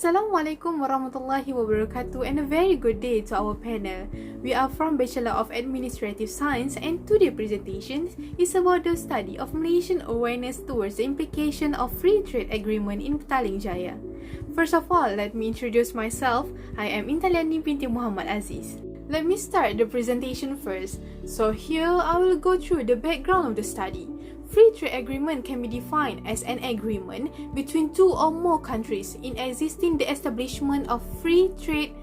Assalamualaikum warahmatullahi wabarakatuh and a very good day to our panel. We are from Bachelor of Administrative Science and today's presentation is about the study of Malaysian awareness towards the implication of free trade agreement in PETALING JAYA. First of all, let me introduce myself. I am INTAN LIANI binti MOHAMMAD AZIZ. Let me start the presentation first. So here I will go through the background of the study. Free trade agreement can be defined as an agreement between two or more countries in existing the establishment of free trade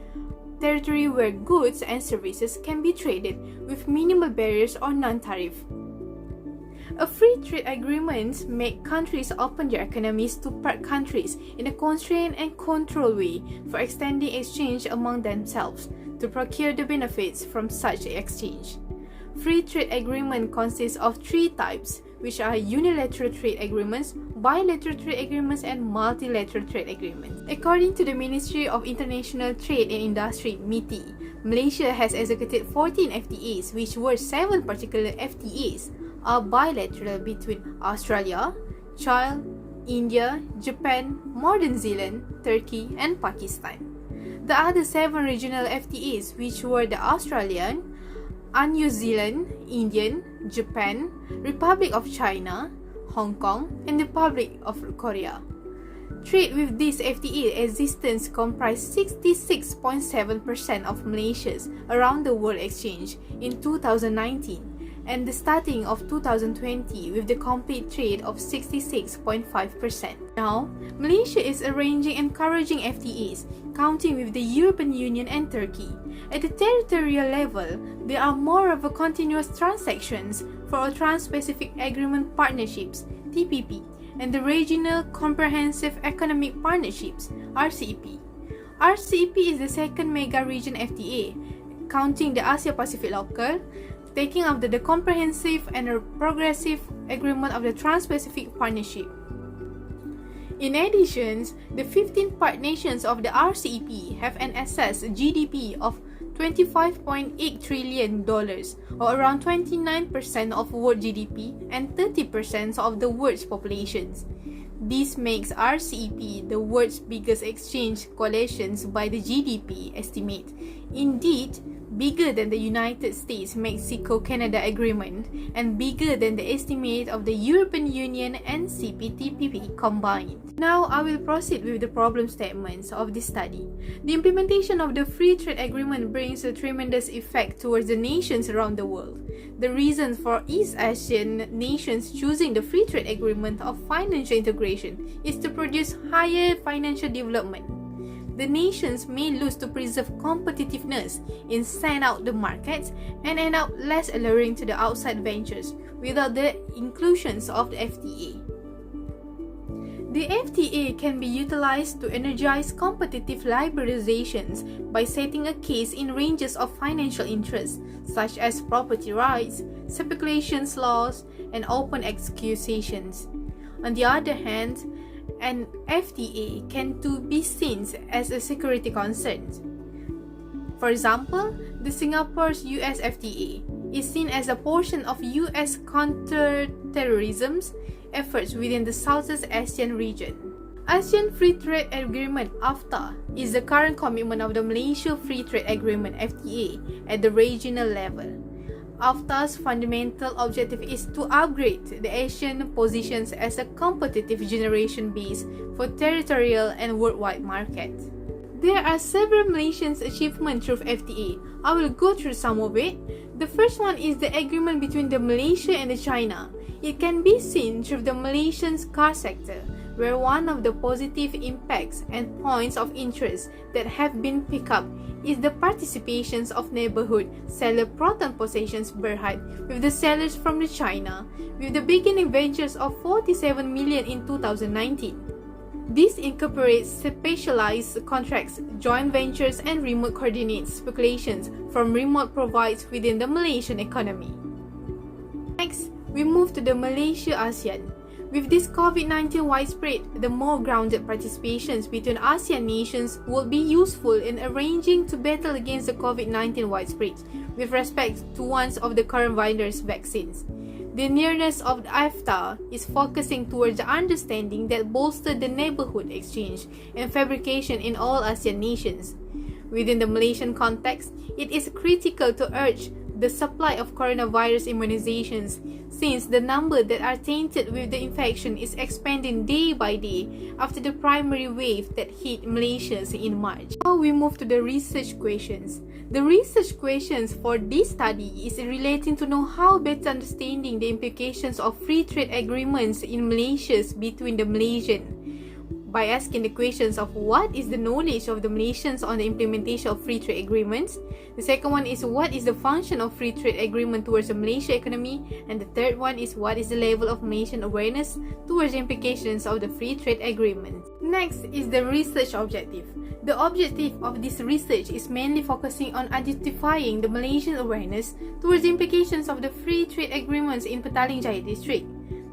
territory where goods and services can be traded with minimal barriers or non-tariff. A free trade agreement make countries open their economies to part countries in a constrained and controlled way for extending exchange among themselves to procure the benefits from such exchange. Free trade agreement consists of three types, which are unilateral trade agreements, bilateral trade agreements, and multilateral trade agreements. According to the Ministry of International Trade and Industry, MITI, Malaysia has executed 14 FTAs, which were 7 particular FTAs are bilateral between Australia, Chile, India, Japan, Northern Zealand, Turkey, and Pakistan. The other 7 regional FTAs, which were the Australian, New Zealand, Indian, Japan, Republic of China, Hong Kong, and the Republic of Korea. Trade with these FTA existence comprised 66.7% of Malaysia's around the world exchange in 2019 and the starting of 2020 with the complete trade of 66.5%. Now, Malaysia is arranging encouraging FTAs, counting with the European Union and Turkey. At the territorial level, there are more of a continuous transactions for a Trans-Pacific Agreement Partnerships, TPP, and the Regional Comprehensive Economic Partnerships, RCEP. RCEP is the second mega region FTA, counting the Asia-Pacific Local, taking up the comprehensive and progressive agreement of the Trans-Pacific Partnership. In addition, the 15 part nations of the RCEP have an assessed GDP of $25.8 trillion, or around 29% of world GDP and 30% of the world's populations. This makes RCEP the world's biggest exchange coalitions by the GDP estimate. Indeed, bigger than the United States-Mexico-Canada agreement and bigger than the estimate of the European Union and CPTPP combined. Now, I will proceed with the problem statements of this study. The implementation of the free trade agreement brings a tremendous effect towards the nations around the world. The reason for East Asian nations choosing the free trade agreement of financial integration is to produce higher financial development. The nations may lose to preserve competitiveness in send out the markets and end up less alluring to the outside ventures without the inclusions of the FTA. The FTA can be utilized to energize competitive liberalizations by setting a case in ranges of financial interests such as property rights, speculation laws, and open accusations. On the other hand, an FTA can too be seen as a security concern. For example, the Singapore's-US FTA is seen as a portion of US counter-terrorism's efforts within the Southeast Asian region. ASEAN Free Trade Agreement (AFTA) is the current commitment of the Malaysia Free Trade Agreement (FTA) at the regional level. AFTA's fundamental objective is to upgrade the Asian positions as a competitive generation base for territorial and worldwide markets. There are several Malaysian achievements through FTA. I will go through some of it. The first one is the agreement between the Malaysia and the China. It can be seen through the Malaysian car sector, where one of the positive impacts and points of interest that have been picked up is the participations of neighborhood seller Proton Possessions Berhad with the sellers from the China, with the beginning ventures of 47 million in 2019. This incorporates specialized contracts, joint ventures, and remote coordinate speculations from remote providers within the Malaysian economy. Next, we move to the Malaysia-ASEAN. With this COVID-19 widespread, the more grounded participations between ASEAN nations will be useful in arranging to battle against the COVID-19 widespread with respect to one of the current virus vaccines. The nearness of the IFTA is focusing towards the understanding that bolstered the neighborhood exchange and fabrication in all ASEAN nations. Within the Malaysian context, it is critical to urge the supply of coronavirus immunizations, since the number that are tainted with the infection is expanding day by day after the primary wave that hit Malaysia in March. Now we move to the research questions. The research questions for this study is relating to know how better understanding the implications of free trade agreements in Malaysia between the Malaysian, by asking the questions of what is the knowledge of the Malaysians on the implementation of free trade agreements. The second one is what is the function of free trade agreement towards the Malaysia economy, and the third one is what is the level of Malaysian awareness towards the implications of the free trade agreement. Next is the research objective. The objective of this research is mainly focusing on identifying the Malaysian awareness towards the implications of the free trade agreements in PETALING JAYA district.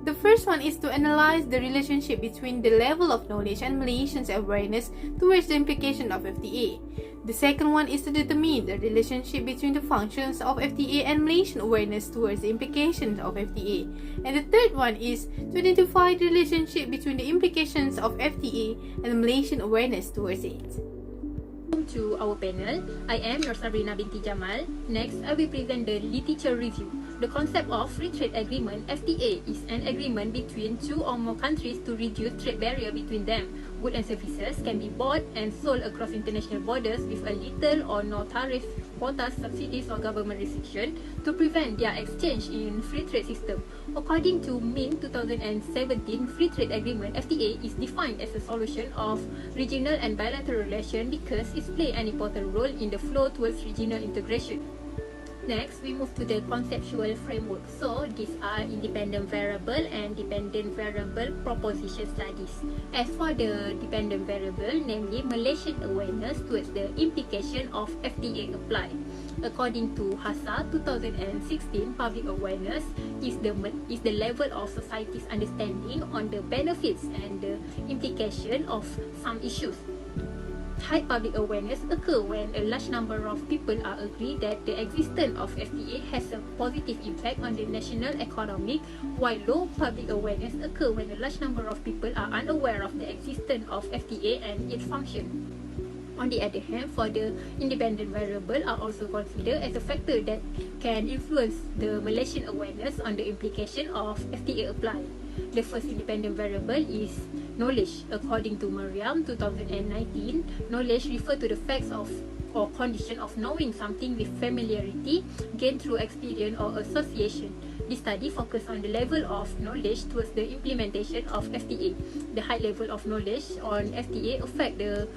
The first one is to analyze the relationship between the level of knowledge and Malaysians' awareness towards the implication of FTA. The second one is to determine the relationship between the functions of FTA and Malaysian awareness towards the implications of FTA. And the third one is to identify the relationship between the implications of FTA and Malaysian awareness towards it. Welcome to our panel. I am your SABRINA binti Jamal. Next, I will present the literature review. The concept of free trade agreement (FTA) is an agreement between two or more countries to reduce trade barrier between them. Goods and services can be bought and sold across international borders with a little or no tariff, quotas, subsidies or government restriction to prevent their exchange in free trade system. According to Min 2017 Free Trade Agreement, FTA is defined as a solution of regional and bilateral relations because it plays an important role in the flow towards regional integration. Next, we move to the conceptual framework. So, these are independent variable and dependent variable proposition studies. As for the dependent variable, namely Malaysian awareness towards the implication of FTA apply. According to HASA 2016, public awareness is the level of society's understanding on the benefits and the implication of some issues. High public awareness occurs when a large number of people are agree that the existence of FTA has a positive impact on the national economy, while low public awareness occurs when a large number of people are unaware of the existence of FTA and its function. On the other hand, for the independent variable are also considered as a factor that can influence the Malaysian awareness on the implication of FTA apply. The first independent variable is knowledge. According to Mariam 2019, knowledge refers to the facts of or condition of knowing something with familiarity gained through experience or association. This study focuses on the level of knowledge towards the implementation of FTA. The high level of knowledge on FTA affect the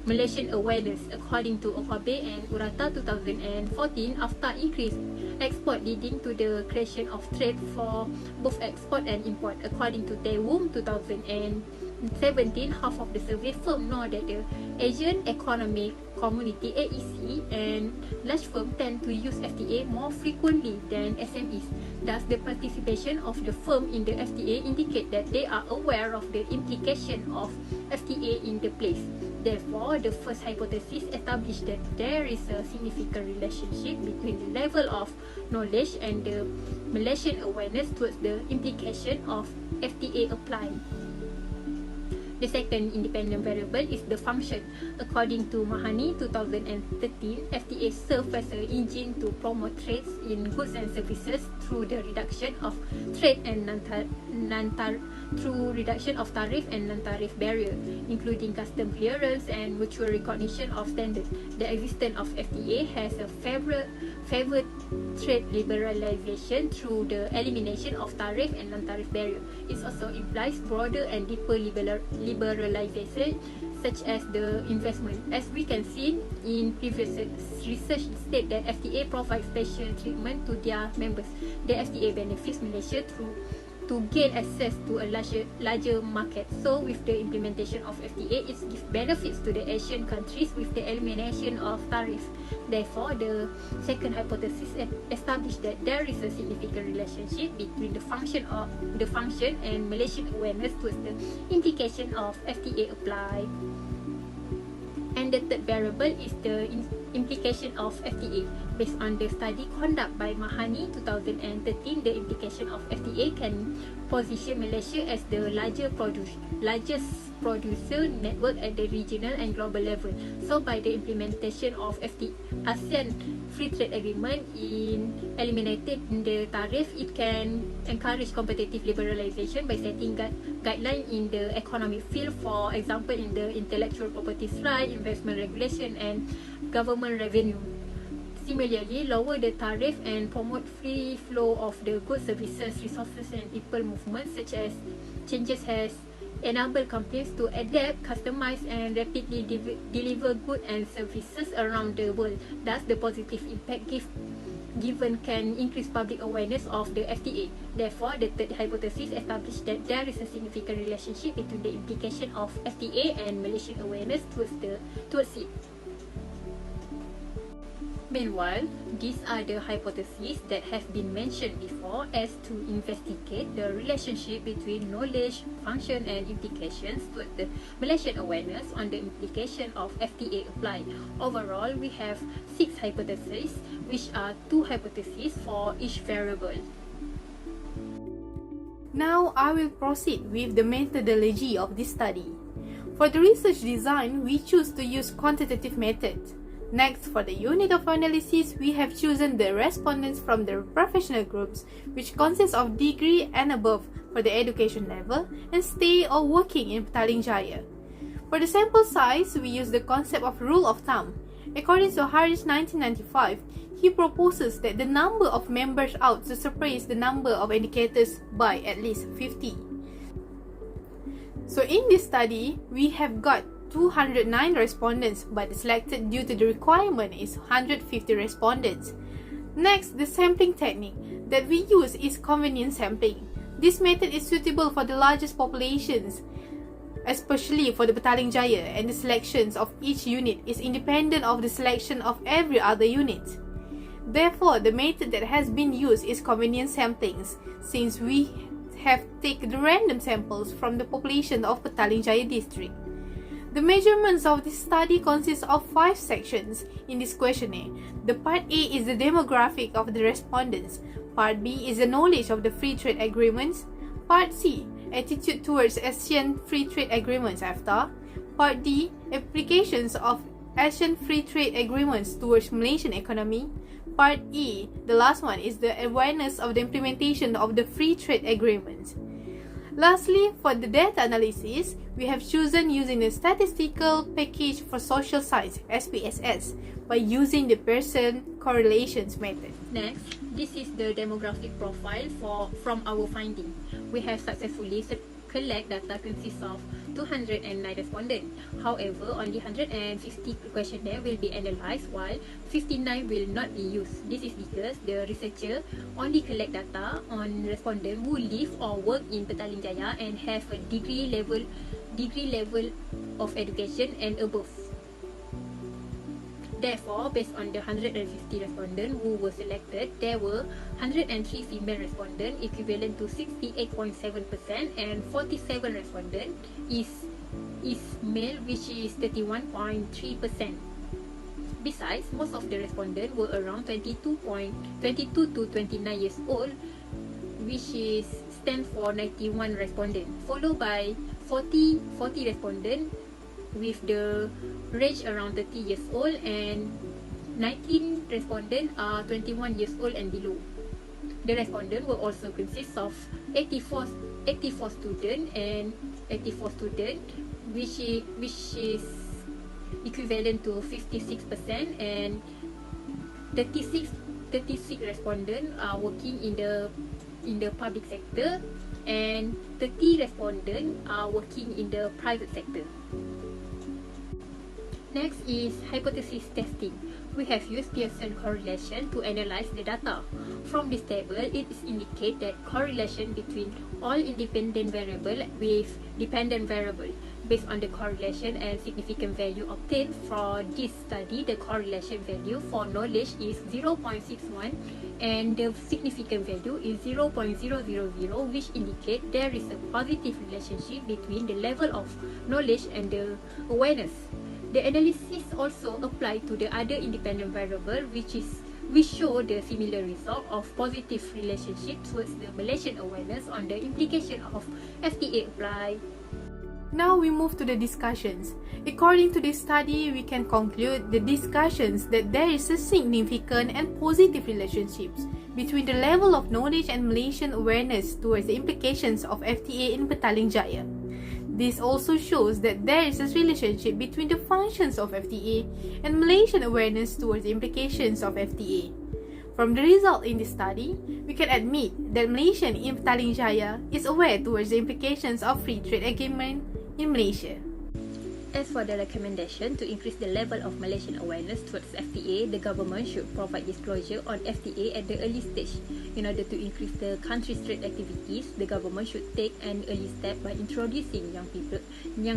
Malaysian awareness. According to Okabe and Urata 2014, after increased export leading to the creation of trade for both export and import. According to Daewum 2017, half of the survey firm know that the Asian Economic Community AEC and large firms tend to use FTA more frequently than SMEs. Thus, the participation of the firm in the FTA indicate that they are aware of the implication of FTA in the place. Therefore, the first hypothesis established that there is a significant relationship between the level of knowledge and the Malaysian awareness towards the implication of FTA applying. The second independent variable is the function. According to Mahani 2013, FTA serves as an engine to promote trades in goods and services through the reduction of trade and tariff and non-tariff barrier, including custom clearance and mutual recognition of standards. The existence of FTA has a favored trade liberalization through the elimination of tariff and non-tariff barrier. It also implies broader and deeper liberalization, such as the investment. As we can see in previous research state that FTA provides special treatment to their members. The FTA benefits Malaysia to gain access to a larger market. So with the implementation of FTA, it gives benefits to the Asian countries with the elimination of tariffs. Therefore, the second hypothesis established that there is a significant relationship between the function and Malaysian awareness towards the implication of FTA apply. And the third variable is the Implication of FTA. Based on the study conducted by Mahani 2013, the implication of FTA can position Malaysia as the largest producer network at the regional and global level. So by the implementation of ASEAN Free Trade Agreement in eliminated the tariff, it can encourage competitive liberalization by setting guidelines in the economic field, for example in the intellectual properties right, investment regulation and government revenue. Similarly, lower the tariff and promote free flow of the goods, services, resources and people movement. Such as changes has enabled companies to adapt, customize and rapidly deliver goods and services around the world. Thus, the positive impact given can increase public awareness of the FTA. Therefore, the third hypothesis established that there is a significant relationship between the implication of FTA and Malaysian awareness towards it. Meanwhile, these are the hypotheses that have been mentioned before as to investigate the relationship between knowledge, function and implications to the Malaysian awareness on the implication of FTA applied. Overall, we have 6 hypotheses, which are 2 hypotheses for each variable. Now I will proceed with the methodology of this study. For the research design, we choose to use quantitative method. Next, for the unit of analysis, we have chosen the respondents from the professional groups, which consists of degree and above for the education level and stay or working in PETALING JAYA. For the sample size, we use the concept of rule of thumb. According to Harris 1995, he proposes that the number of members out to surpass the number of educators by at least 50. So in this study, we have got 209 respondents, but selected due to the requirement is 150 respondents. Next, the sampling technique that we use is convenience sampling. This method is suitable for the largest populations, especially for the PETALING JAYA, and the selections of each unit is independent of the selection of every other unit. Therefore, the method that has been used is convenience samplings, since we have taken the random samples from the population of PETALING JAYA district. The measurements of this study consist of 5 sections in this questionnaire. The part A is the demographic of the respondents. Part B is the knowledge of the free trade agreements. Part C, attitude towards ASEAN free trade agreements (AFTA). Part D, applications of ASEAN free trade agreements towards Malaysian economy. Part E, the last one, is the awareness of the implementation of the free trade agreements. Lastly, for the data analysis, we have chosen using the statistical package for social science (SPSS) by using the Pearson correlations method. Next, this is the demographic profile from our finding. We have successfully collect data consists of 209 respondents. However, only 160 questionnaire will be analyzed, while 59 will not be used. This is because the researcher only collect data on respondents who live or work in PETALING JAYA and have a degree level of education and above. Therefore, based on the 150 respondents who were selected, there were 103 female respondents, equivalent to 68.7%, and 47 respondents is male, which is 31.3%. Besides, most of the respondents were around 22 to 29 years old, which stands for 91 respondents, followed by 40 respondents with the range around 30 years old, and 19 respondents are 21 years old and below. The respondents will also consist of 84 students, which is equivalent to 56%, and 36 respondents are working in the public sector, and 30 respondents are working in the private sector. Next is hypothesis testing. We have used Pearson correlation to analyze the data. From this table, it is indicate that correlation between all independent variable with dependent variable. Based on the correlation and significant value obtained for this study, the correlation value for knowledge is 0.61 and the significant value is 0.000, which indicate there is a positive relationship between the level of knowledge and the awareness. The analysis also applied to the other independent variable which show the similar result of positive relationship towards the Malaysian awareness on the implication of FTA apply. Now we move to the discussions. According to this study, we can conclude the discussions that there is a significant and positive relationships between the level of knowledge and Malaysian awareness towards the implications of FTA in PETALING JAYA. This also shows that there is a relationship between the functions of FTA and Malaysian awareness towards the implications of FTA. From the result in this study, we can admit that Malaysia in PETALING JAYA is aware towards the implications of free trade agreement in Malaysia. As for the recommendation to increase the level of Malaysian awareness towards FTA, the government should provide disclosure on FTA at the early stage. In order to increase the country's trade activities, the government should take an early step by introducing young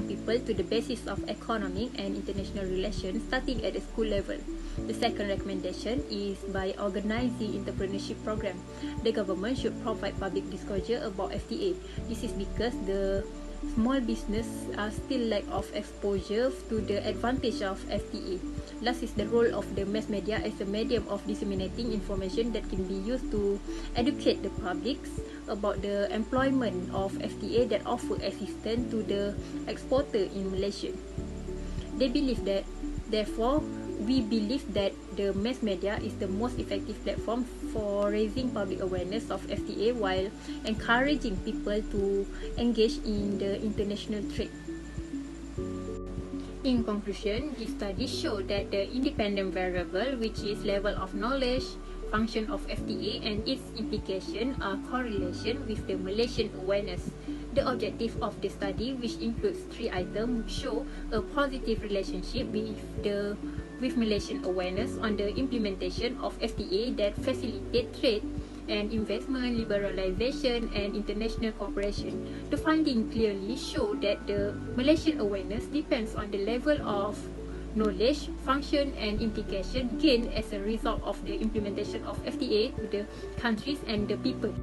people to the basis of economic and international relations starting at the school level. The second recommendation is by organizing entrepreneurship program. The government should provide public disclosure about FTA. This is because the small business are still lack of exposure to the advantage of FTA. Last is the role of the mass media as a medium of disseminating information that can be used to educate the publics about the employment of FTA that offer assistance to the exporter in Malaysia. They believe that, therefore, we believe that the mass media is the most effective platform for raising public awareness of FTA while encouraging people to engage in the international trade. In conclusion, this study showed that the independent variable, which is level of knowledge, function of FTA and its implication are correlation with the Malaysian awareness. The objective of the study, which includes 3 items, show a positive relationship with Malaysian awareness on the implementation of FTA that facilitate trade and investment, liberalization and international cooperation. The finding clearly show that the Malaysian awareness depends on the level of knowledge, function and implication gained as a result of the implementation of FTA to the countries and the people.